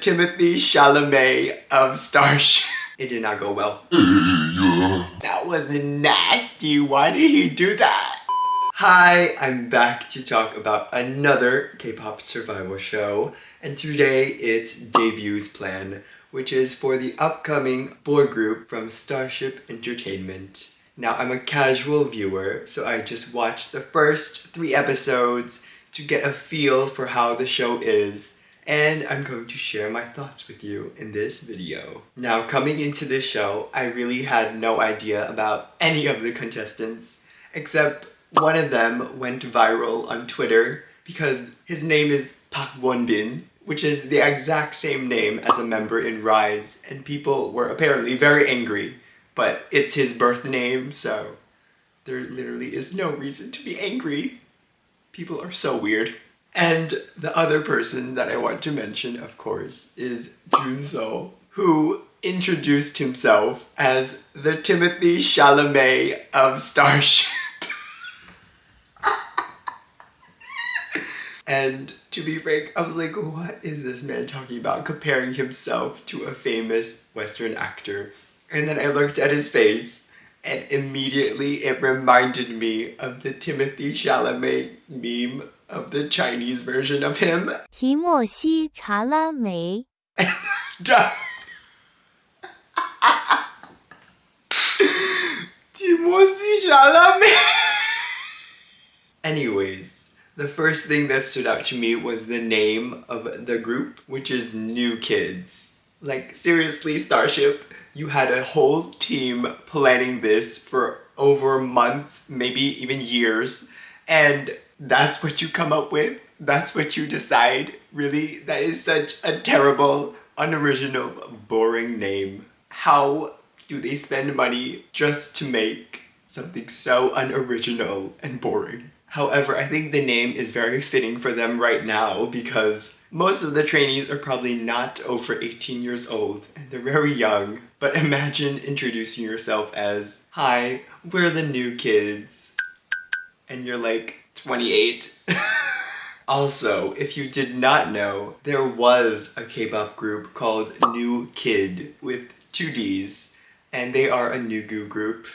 Timothée Chalamet of Starship. It did not go well. That was nasty. Why did he do that? Hi, I'm back to talk about another K-pop survival show, and today it's Debut's Plan, which is for the upcoming boy group from Starship Entertainment. Now, I'm a casual viewer, so I just watched the first 3 episodes to get a feel for how the show is, and I'm going to share my thoughts with you in this video. Now, coming into this show, I really had no idea about any of the contestants, except one of them went viral on Twitter because his name is Park Won-bin, which is the exact same name as a member in Rise, and people were apparently very angry, but it's his birth name, so there literally is no reason to be angry. People are so weird. And the other person that I want to mention, of course, is Junso, who introduced himself as the Timothée Chalamet of Starship. And to be frank, I was like, what is this man talking about? Comparing himself to a famous Western actor. And then I looked at his face, and immediately it reminded me of the Timothée Chalamet meme of the Chinese version of him. 提莫西查拉梅 Timothée Chalamet. Anyways, the first thing that stood out to me was the name of the group, which is New Kids. Like, seriously, Starship, you had a whole team planning this for over months, maybe even years, and that's what you come up with? That's what you decide? Really? That is such a terrible, unoriginal, boring name. How do they spend money just to make something so unoriginal and boring? However, I think the name is very fitting for them right now because most of the trainees are probably not over 18 years old and they're very young. But imagine introducing yourself as, hi, we're the New Kids. And you're like 28. Also, if you did not know, there was a K-pop group called New Kid with 2 Ds. And they are a Nugu group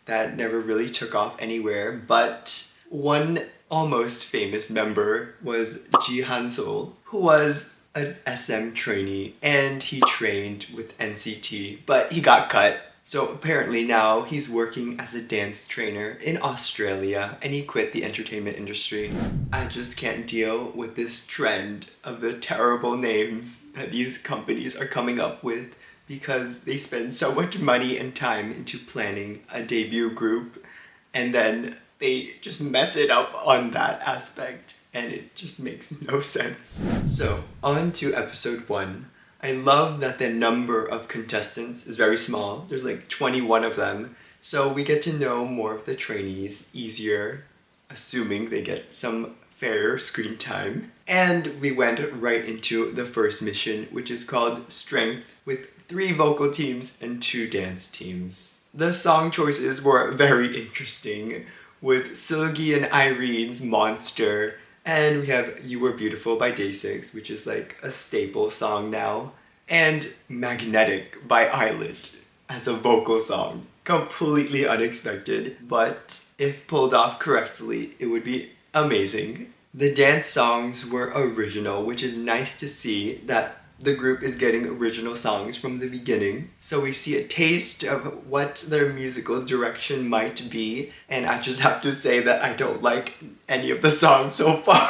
that never really took off anywhere, but one almost famous member was Ji Han-sol, who was an SM trainee, and he trained with NCT, but he got cut. So apparently now he's working as a dance trainer in Australia, and he quit the entertainment industry. I just can't deal with this trend of the terrible names that these companies are coming up with because they spend so much money and time into planning a debut group, and then they just mess it up on that aspect, and it just makes no sense. So, on to episode 1. I love that the number of contestants is very small. There's like 21 of them, so we get to know more of the trainees easier, assuming they get some fair screen time. And we went right into the first mission, which is called Strength, with 3 vocal teams and 2 dance teams. The song choices were very interesting, with Seulgi and Irene's Monster, and we have You Were Beautiful by Day6, which is like a staple song now, and Magnetic by Island as a vocal song. Completely unexpected, but if pulled off correctly, it would be amazing. The dance songs were original, which is nice to see that the group is getting original songs from the beginning. So we see a taste of what their musical direction might be, and I just have to say that I don't like any of the songs so far.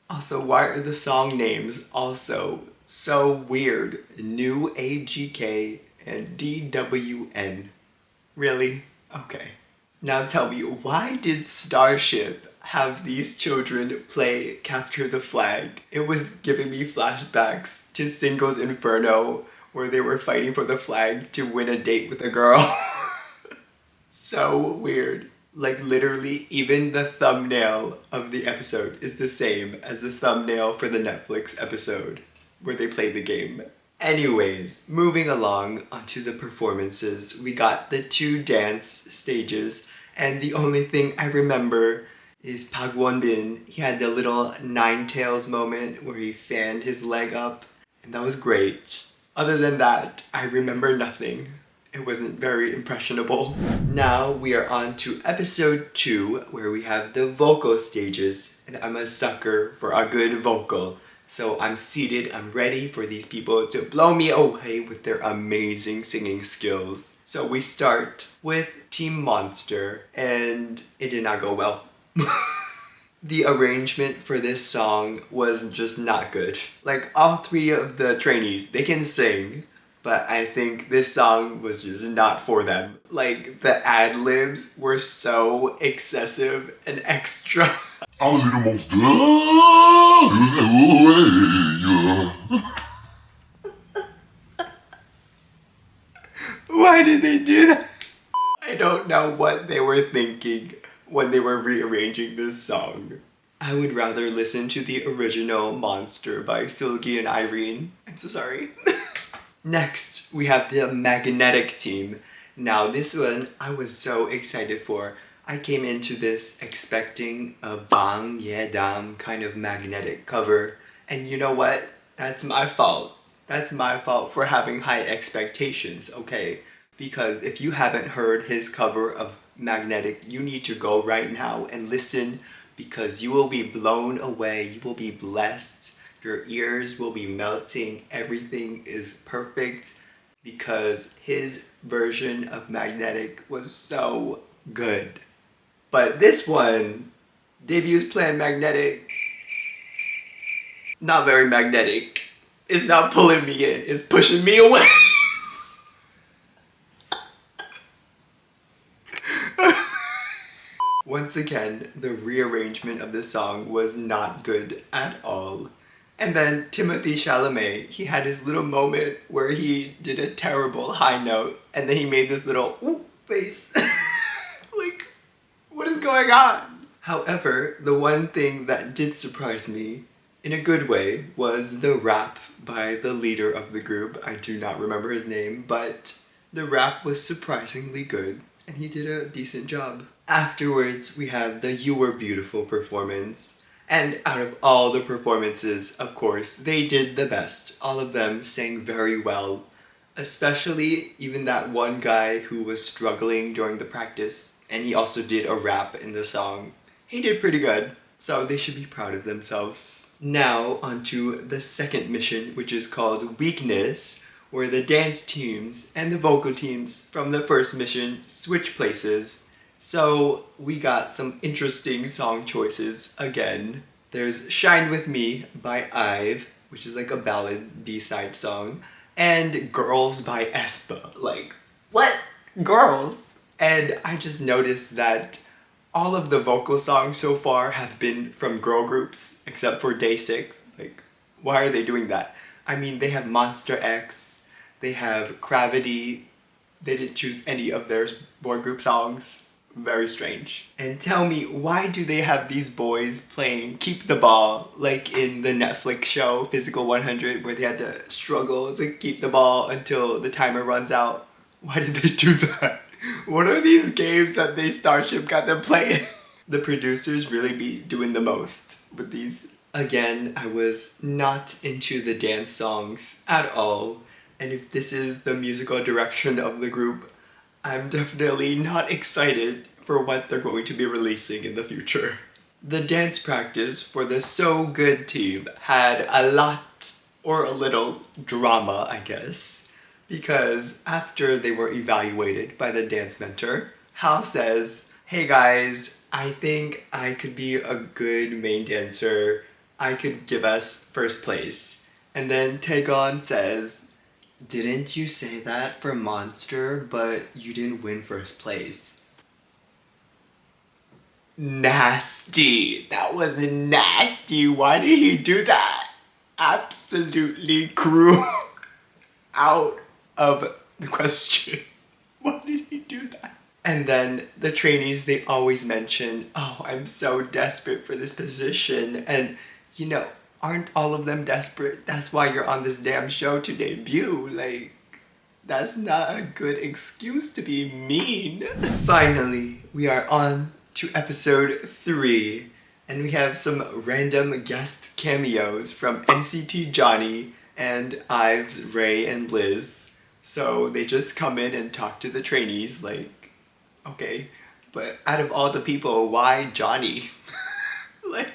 Also, why are the song names also so weird? New AGK and DWN. Really? Okay. Now tell me, why did Starship have these children play Capture the Flag? It was giving me flashbacks to Singles Inferno, where they were fighting for the flag to win a date with a girl. So weird. Like, literally, even the thumbnail of the episode is the same as the thumbnail for the Netflix episode where they played the game. Anyways, moving along onto the performances, we got the 2 dance stages, and the only thing I remember is Park Won-bin. He had the little nine tails moment where he fanned his leg up, and that was great. Other than that, I remember nothing. It wasn't very impressionable. Now we are on to episode 2, where we have the vocal stages, and I'm a sucker for a good vocal. So I'm seated, I'm ready for these people to blow me away with their amazing singing skills. So we start with Team Monster, and it did not go well. The arrangement for this song was just not good. Like, all 3 of the trainees, they can sing, but I think this song was just not for them. Like, the ad-libs were so excessive and extra. I'm a little monster. Why did they do that? I don't know what they were thinking when they were rearranging this song. I would rather listen to the original Monster by Silgi and Irene. I'm so sorry. Next, we have the Magnetic team. Now this one I was so excited for. I came into this expecting a Bang Ye Dam kind of magnetic cover. And you know what? That's my fault. That's my fault for having high expectations, okay? Because if you haven't heard his cover of Magnetic, you need to go right now and listen, because you will be blown away, you will be blessed, your ears will be melting, everything is perfect, because his version of Magnetic was so good. But this one, Debut's Plan Magnetic, not very magnetic. It's not pulling me in, it's pushing me away. Once again, the rearrangement of the song was not good at all. And then Timothée Chalamet, he had his little moment where he did a terrible high note, and then he made this little ooh face. Like, what is going on? However, the one thing that did surprise me, in a good way, was the rap by the leader of the group. I do not remember his name, but the rap was surprisingly good, and he did a decent job. Afterwards, we have the You Were Beautiful performance. And out of all the performances, of course, they did the best. All of them sang very well. Especially even that one guy who was struggling during the practice. And he also did a rap in the song. He did pretty good. So they should be proud of themselves. Now, onto the second mission, which is called Weakness, where the dance teams and the vocal teams from the first mission switch places. So we got some interesting song choices again. There's Shine With Me by IVE, which is like a ballad B-side song, and Girls by aespa. Like, what? Girls? And I just noticed that all of the vocal songs so far have been from girl groups, except for Day 6. Like, why are they doing that? I mean, they have Monster X, they have Gravity. They didn't choose any of their boy group songs. Very strange. And tell me, why do they have these boys playing Keep the Ball, like in the Netflix show Physical 100, where they had to struggle to keep the ball until the timer runs out? Why did they do that? What are these games that they Starship got them playing? The producers really be doing the most with these. Again, I was not into the dance songs at all. And if this is the musical direction of the group, I'm definitely not excited for what they're going to be releasing in the future. The dance practice for the So Good team had a lot, or a little, drama, I guess. Because after they were evaluated by the dance mentor, Hao says, "Hey guys, I think I could be a good main dancer. I could give us first place." And then Taegon says, "Didn't you say that for Monster, but you didn't win first place?" Nasty. That was nasty. Why did he do that? Absolutely cruel. Out of the question. Why did he do that? And then the trainees, they always mention, "Oh, I'm so desperate for this position." And, you know, aren't all of them desperate? That's why you're on this damn show to debut. Like, that's not a good excuse to be mean. Finally, we are on to episode 3, and we have some random guest cameos from NCT Johnny and Ives, Ray, and Liz. So they just come in and talk to the trainees, like, okay, but out of all the people, why Johnny? Like,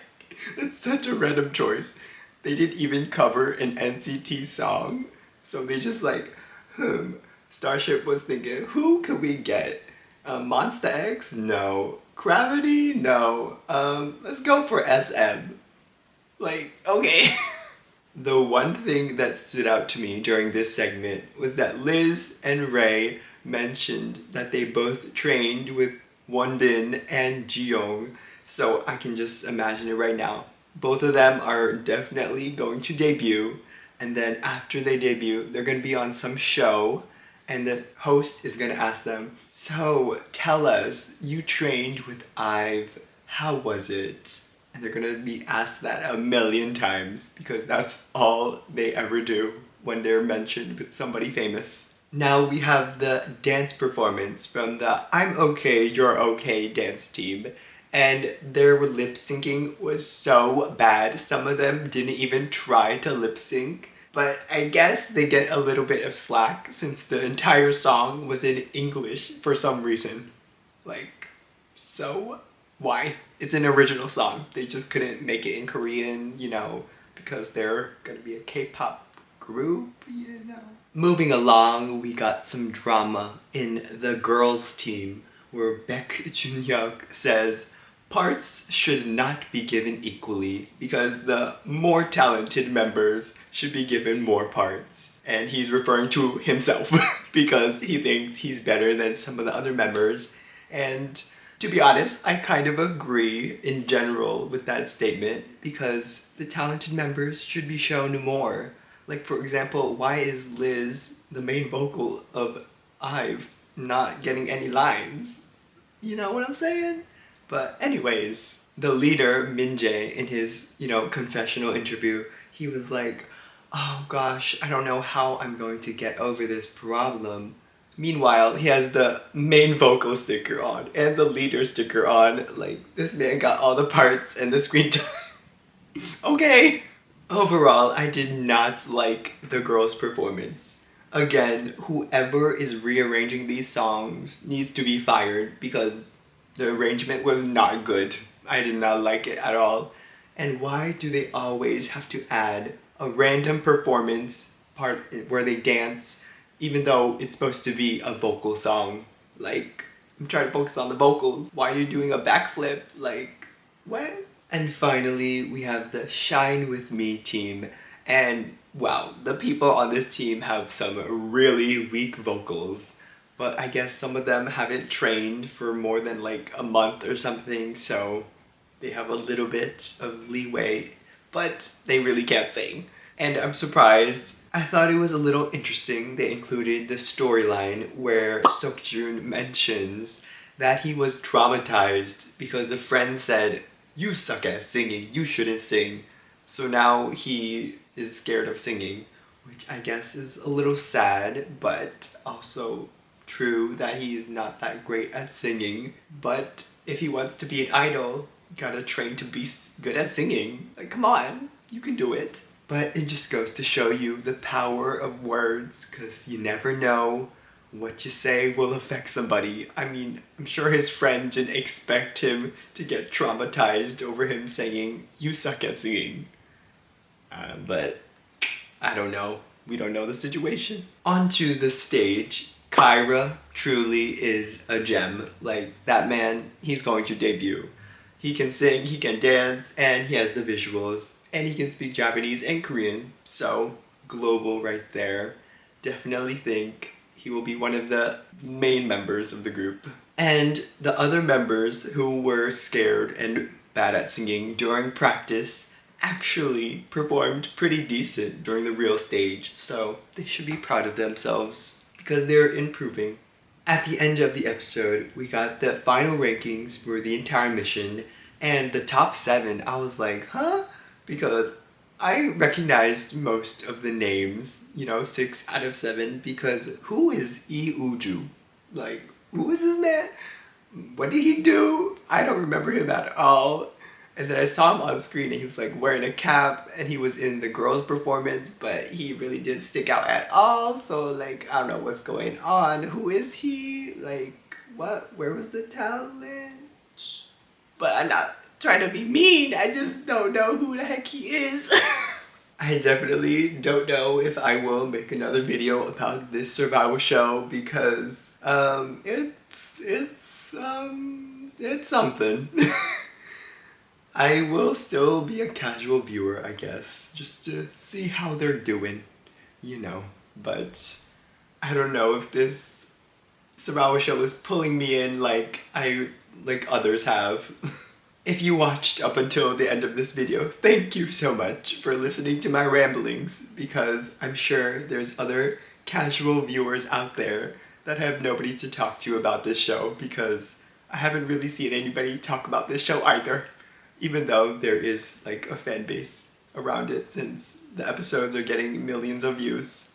it's such a random choice. They didn't even cover an NCT song, so they just like, Starship was thinking, who could we get? Monster X? No. Gravity? No. Let's go for SM. Like, okay. The one thing that stood out to me during this segment was that Liz and Ray mentioned that they both trained with Wonbin and Jiyoung, so I can just imagine it right now. Both of them are definitely going to debut, and then after they debut, they're going to be on some show, and the host is going to ask them, so tell us, you trained with Ive, how was it? And they're gonna be asked that a million times because that's all they ever do when they're mentioned with somebody famous. Now we have the dance performance from the I'm Okay, You're Okay dance team. And their lip syncing was so bad, some of them didn't even try to lip sync. But I guess they get a little bit of slack since the entire song was in English for some reason. Like, so why? It's an original song. They just couldn't make it in Korean, because they're gonna be a K-pop group. Moving along, we got some drama in the girls' team where Baek Junhyuk says parts should not be given equally because the more talented members should be given more parts. And he's referring to himself because he thinks he's better than some of the other members. And to be honest, I kind of agree in general with that statement because the talented members should be shown more. Like, for example, why is Liz, the main vocal of Ive, not getting any lines? You know what I'm saying? But anyways, the leader, Min-jae, in his, confessional interview, he was like, oh gosh, I don't know how I'm going to get over this problem. Meanwhile, he has the main vocal sticker on and the leader sticker on. Like, this man got all the parts and the screen time. Okay. Overall, I did not like the girls' performance. Again, whoever is rearranging these songs needs to be fired because the arrangement was not good. I did not like it at all. And why do they always have to add a random performance part where they dance even though it's supposed to be a vocal song? Like, I'm trying to focus on the vocals. Why are you doing a backflip? Like, what? And finally, we have the Shine With Me team. And wow, the people on this team have some really weak vocals. But I guess some of them haven't trained for more than like a month or something, so they have a little bit of leeway, but they really can't sing. And I'm surprised. I thought it was a little interesting they included the storyline where Seokjun mentions that he was traumatized because a friend said, you suck at singing, you shouldn't sing. So now he is scared of singing, which I guess is a little sad, but also true that he's not that great at singing. But if he wants to be an idol, you gotta train to be good at singing. Like, come on, you can do it. But it just goes to show you the power of words, because you never know what you say will affect somebody. I mean, I'm sure his friend didn't expect him to get traumatized over him saying, you suck at singing. But I don't know. We don't know the situation. Onto the stage. Kyra truly is a gem. Like, that man, he's going to debut. He can sing, he can dance, and he has the visuals. And he can speak Japanese and Korean. So, global right there. Definitely think he will be one of the main members of the group. And the other members who were scared and bad at singing during practice actually performed pretty decent during the real stage. So they should be proud of themselves because they're improving. At the end of the episode, we got the final rankings for the entire mission, and the top 7, I was like, huh? Because I recognized most of the names, 6 out of 7, because who is Lee Uju? Like, who is this man? what did he do? I don't remember him at all. And then I saw him on screen and he was like wearing a cap and he was in the girls' performance, but he really didn't stick out at all. So like, I don't know what's going on. Who is he? Like, what? Where was the talent? But I'm not trying to be mean. I just don't know who the heck he is. I definitely don't know if I will make another video about this survival show because it's something. I will still be a casual viewer, I guess, just to see how they're doing, you know. But I don't know if this survival show is pulling me in like others have. If you watched up until the end of this video, thank you so much for listening to my ramblings, because I'm sure there's other casual viewers out there that have nobody to talk to about this show, because I haven't really seen anybody talk about this show either, even though there is like a fan base around it since the episodes are getting millions of views.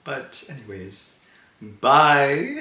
But anyways, bye!